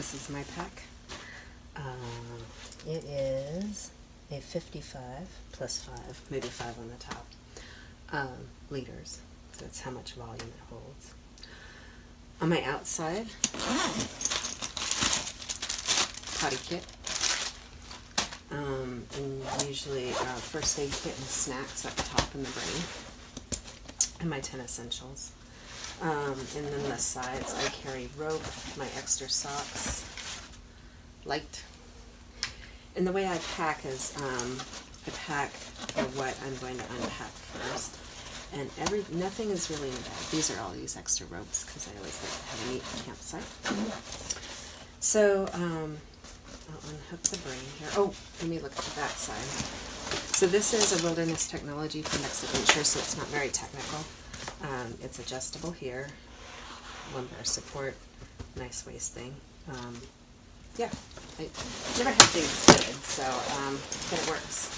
This is my pack. It is a 55 plus 5, maybe 5 on the top, liters. So that's how much volume it holds. On my outside, potty kit. And usually first aid kit and snacks up top in the brain. And my 10 essentials. And then the sides, I carry rope, my extra socks, light. And the way I pack is, I pack what I'm going to unpack first. And nothing is really in the bag. These are all these extra ropes because I always like to have a neat campsite. So, I'll unhook the brain here. Oh, let me look at the back side. So this is a wilderness technology for next adventure, so it's not very technical. It's adjustable here, lumbar support, nice waist thing. Yeah, I never had things fitted, so but it works.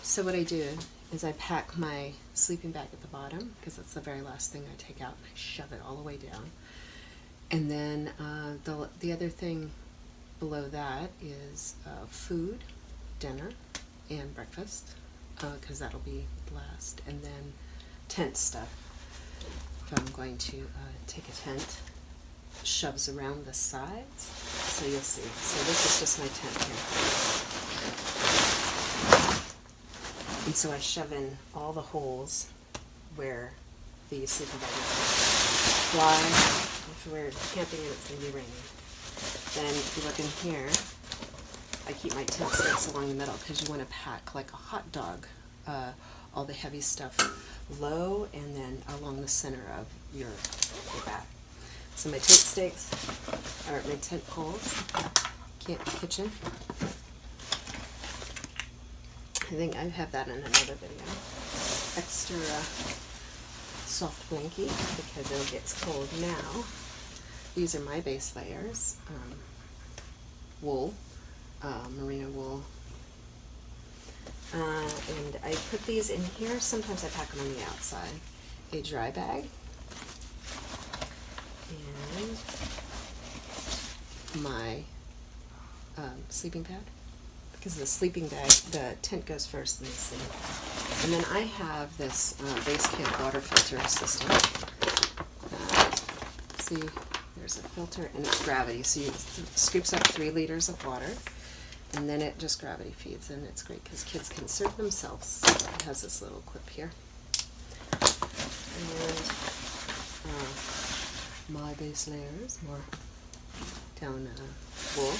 So what I do is I pack my sleeping bag at the bottom, because that's the very last thing I take out, and I shove it all the way down. And then the other thing below that is food, dinner, and breakfast, because that'll be last. And then tent stuff. If I'm going to take a tent, shoves around the sides, so you'll see. So this is just my tent here. And so I shove in all the holes where the sleeping bag is. Fly, if we're camping and it's going to be raining. Then if you look in here, I keep my tent stakes along the middle because you want to pack like a hot dog, all the heavy stuff low and then along the center of your back. So my tent stakes are my tent poles, kitchen. I think I have that in another video. Extra soft blankie because it gets cold now. These are my base layers. Wool, merino wool. And I put these in here. Sometimes I pack them on the outside. A dry bag. And my sleeping pad. Because the sleeping bag, the tent goes first and the sleep. And then I have this base camp water filter system. See, there's a filter and it's gravity. So it scoops up 3 liters of water. And then it just gravity feeds, and it's great because kids can serve themselves. It has this little clip here. And my base layers, more down wool.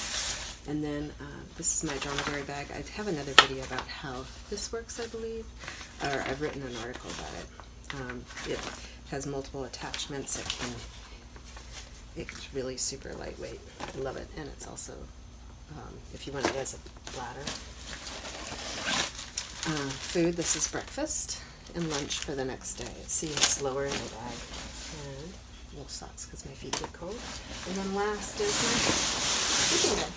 And then this is my dromedary bag. I have another video about how this works, I believe, or I've written an article about it. It has multiple attachments. It's really super lightweight. I love it, and it's also if you want it as a bladder. Food, this is breakfast and lunch for the next day. See, it's lower in the bag. And little socks because my feet get cold. And then last is my sleeping bag.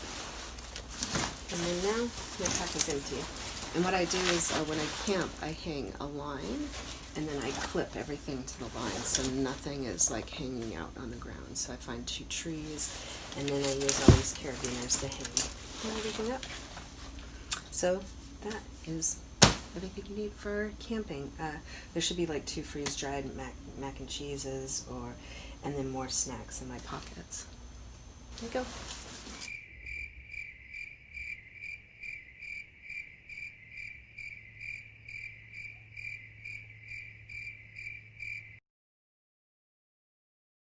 And then now my pack is empty. And what I do is when I camp, I hang a line and then I clip everything to the line so nothing is like hanging out on the ground. So I find 2 trees and then I use all these carabiners to hang everything up. So that is everything you need for camping. There should be like 2 freeze-dried mac and cheeses and then more snacks in my pockets. There you go.